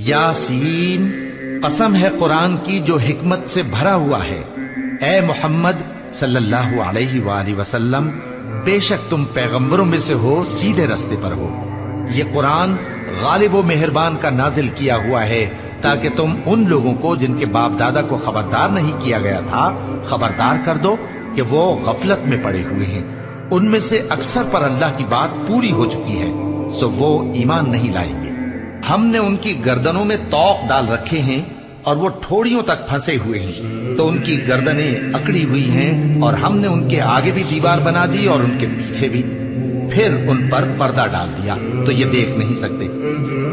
यासीन, कसम है कुरान की जो हिकमत से भरा हुआ है। ए मोहम्मद सल्लल्लाहु अलैहि वसल्लम, बेशक तुम पैगंबरों में से हो, सीधे रास्ते पर हो। ये कुरान गालिब व मेहरबान का नाजिल किया हुआ है ताकि तुम उन लोगों को जिनके बाप दादा को खबरदार नहीं किया गया था खबरदार कर दो कि वो गफलत में पड़े हुए हैं। उनमें से अक्सर पर अल्लाह की बात पूरी हो चुकी है, सो वो ईमान नहीं लाएंगे। हमने उनकी गर्दनों में तौक डाल रखे हैं और वो ठोड़ियों तक फंसे हुए हैं, तो उनकी गर्दनें अकड़ी हुई हैं, और हमने उनके आगे भी दीवार बना दी और उनके पीछे भी, फिर उन पर पर्दा डाल दिया तो ये देख नहीं सकते।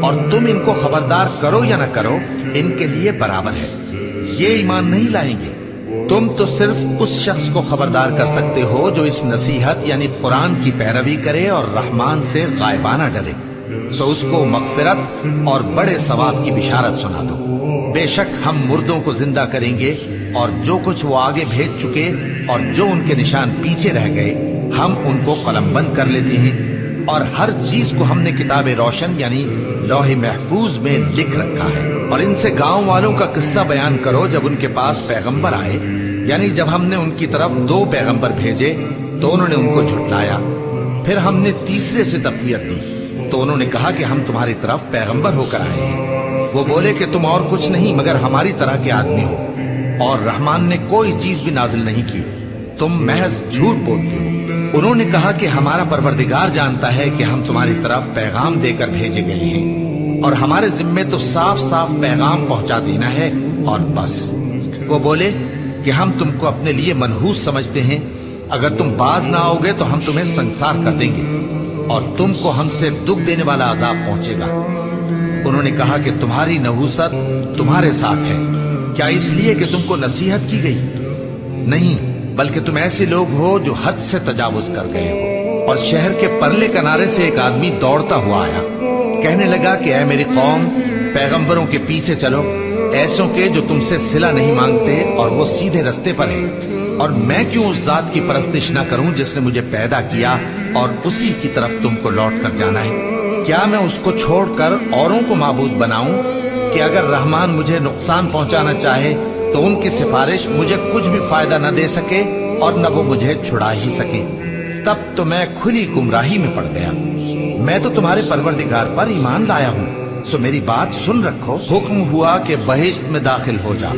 और तुम इनको खबरदार करो या न करो, इनके लिए बराबर है, ये ईमान नहीं लाएंगे। तुम तो सिर्फ उस शख्स को खबरदार कर सकते हो जो इस नसीहत यानी कुरान की पैरवी करे और रहमान से गायबाना डरे, सो उसको मगफिरत और बड़े सवाब की बिशारत सुना दो। बेशक हम मुर्दों को जिंदा करेंगे, और जो कुछ वो आगे भेज चुके और जो उनके निशान पीछे रह गए हम उनको कलमबंद कर लेते हैं, और हर चीज को हमने किताब रोशन यानी लौह महफूज में लिख रखा है। और इनसे गांव वालों का किस्सा बयान करो जब उनके पास पैगंबर आए, यानी जब हमने उनकी तरफ 2 पैगंबर भेजे तो उन्होंने उनको झुटलाया, फिर हमने तीसरे से तक़वियत दी तो उन्होंने कहा कि हम तुम्हारी तरफ पैगंबर होकर आए हैं। वो बोले कि तुम और कुछ नहीं मगर हमारी तरह के आदमी हो, और रहमान ने कोई चीज भी नाजिल नहीं की, तुम महज झूठ बोलते हो। उन्होंने कहा कि हमारा परवरदिगार जानता है कि हम तुम्हारी तरफ पैगाम देकर भेजे गए हैं, और हमारे जिम्मे तो साफ साफ पैगाम पहुंचा देना है और बस। वो बोले कि हम तुमको अपने लिए मनहूस समझते हैं, अगर तुम बाज ना आओगे तो हम तुम्हें संसार कर देंगे और तुमको हमसे दुख देने वाला अजाब पहुंचेगा। उन्होंने कहा कि तुम्हारी नहूसत तुम्हारे साथ है, क्या इसलिए कि तुमको नसीहत की गई? नहीं, बल्कि तुम ऐसे लोग हो जो हद से तजावुज कर गए हो। और शहर के परले किनारे से एक आदमी दौड़ता हुआ आया, कहने लगा कि ऐ मेरी कौम, पैगंबरों के पीछे चलो, ऐसों के जो तुमसे सिला नहीं मांगते और वो सीधे रास्ते पर है। और मैं क्यों उस जात की परस्तिश ना करूं जिसने मुझे पैदा किया और उसी की तरफ तुमको लौट कर जाना है? क्या मैं उसको छोड़कर औरों को माबूद बनाऊं कि अगर रहमान मुझे नुकसान पहुंचाना चाहे तो उनकी सिफारिश मुझे कुछ भी फायदा न दे सके और न वो मुझे छुड़ा ही सके? तब तो मैं खुली गुमराही में पड़ गया। मैं तो तुम्हारे परवरदिगार पर ईमान लाया हूं, सो मेरी बात सुन रखो। हुक्म हुआ कि बहिश्त में दाखिल हो जा।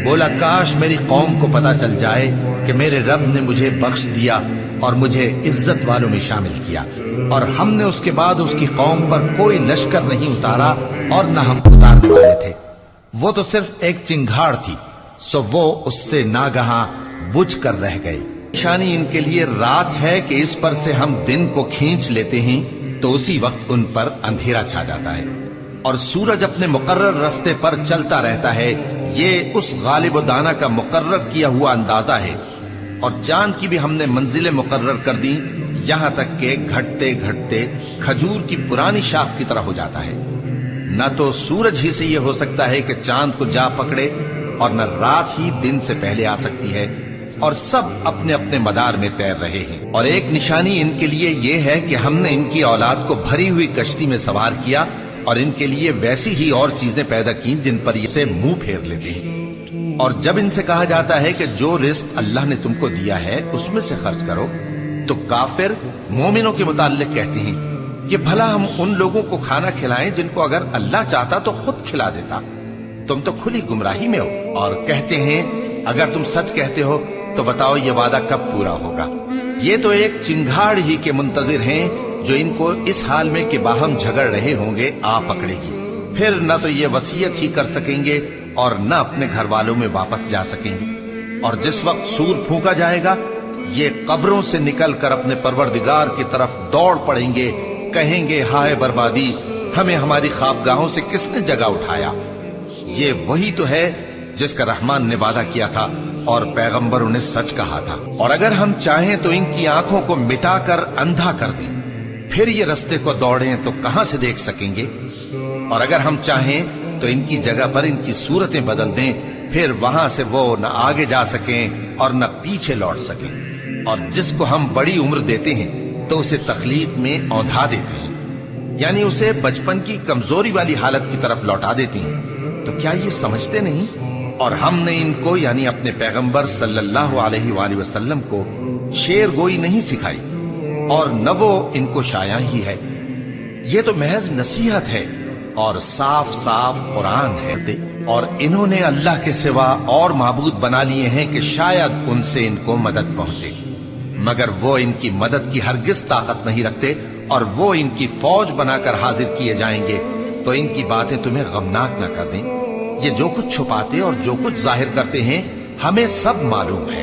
बोला काश मेरी कौम को पता चल जाए कि मेरे रब ने मुझे बख्श दिया और मुझे इज्जत वालों में शामिल किया, और हमने उसके बाद उसकी कौम पर कोई लश्कर नहीं उतारा और न हम उतारने वाले थे। वो तो सिर्फ एक चिंगाड़ थी, सो वो उससे नागहां बुझ कर रह गए। निशानी इनके लिए रात है कि इस पर से हम दिन को खींच लेते हैं तो उसी वक्त उन पर अंधेरा छा जाता है, और सूरज अपने मुकर्रर रास्ते पर चलता रहता है। ये उस गालिब दाना का मुकर्रर किया हुआ अंदाजा है। और चांद की भी हमने मंजिलें मुकर्रर कर दी, यहां तक के घटते घटते खजूर की पुरानी शाख की तरह हो जाता है। न तो सूरज ही से यह हो सकता है कि चांद को जा पकड़े, और न रात ही दिन से पहले आ सकती है, और सब अपने अपने मदार में तैर रहे हैं। और एक निशानी इनके लिए यह है कि हमने इनकी औलाद को भरी हुई कश्ती में सवार किया और इनके लिए वैसी ही और चीजें पैदा की जिन पर इसे मुंह फेर लेते हैं। और जब इनसे कहा जाता है कि जो रिस्क अल्लाह ने तुमको दिया है उसमें से खर्च करो, तो काफिर मोमिनों के मुताल्लिक कहते हैं कि भला हम उन लोगों को खाना खिलाएं जिनको अगर अल्लाह चाहता तो खुद खिला देता। तुम तो खुली गुमराही में हो। और कहते हैं अगर तुम सच कहते हो तो बताओ ये वादा कब पूरा होगा? ये तो एक चिंगाड़ ही के मुंतजिर हैं जो इनको इस हाल में कि बाहम झगड़ रहे होंगे आ पकड़ेगी। फिर न तो ये वसीयत ही कर सकेंगे और न अपने घर वालों में वापस जा सकेंगे। और जिस वक्त सूर फूंका जाएगा ये कब्रों से निकलकर अपने परवरदिगार की तरफ दौड़ पड़ेंगे, कहेंगे हाय बर्बादी, हमें हमारी ख्वाबगाहों से किसने जगा उठाया। ये वही तो है जिसका रहमान ने वादा किया था और पैगंबरों ने सच कहा था। और अगर हम चाहें तो इनकी आंखों को मिटाकर अंधा कर दें, फिर ये रास्ते को दौड़ें तो कहां से देख सकेंगे। और अगर हम चाहें तो इनकी जगह पर इनकी सूरतें बदल दें, फिर वहां से वो न आगे जा सकें और न पीछे लौट सकें। और जिसको हम बड़ी उम्र देते हैं तो उसे तकलीफ में औंधा देते हैं। यानी उसे बचपन की कमजोरी वाली हालत की तरफ लौटा देती हैं। तो क्या ये समझते नहीं? और हमने इनको यानी अपने पैगंबर सल्लल्लाहु अलैहि वसल्लम को शेर गोई नहीं सिखाई और न वो इनको शाया ही है। ये तो महज नसीहत है और साफ साफ कुरान है। और इन्होंने अल्लाह के सिवा और माबूद बना लिए हैं कि शायद उनसे इनको मदद पहुंचे, मगर वो इनकी मदद की हरगिज ताकत नहीं रखते और वो इनकी फौज बनाकर हाजिर किए जाएंगे। तो इनकी बातें तुम्हें गमनाक न कर दें। ये जो कुछ छुपाते और जो कुछ जाहिर करते हैं हमें सब मालूम है।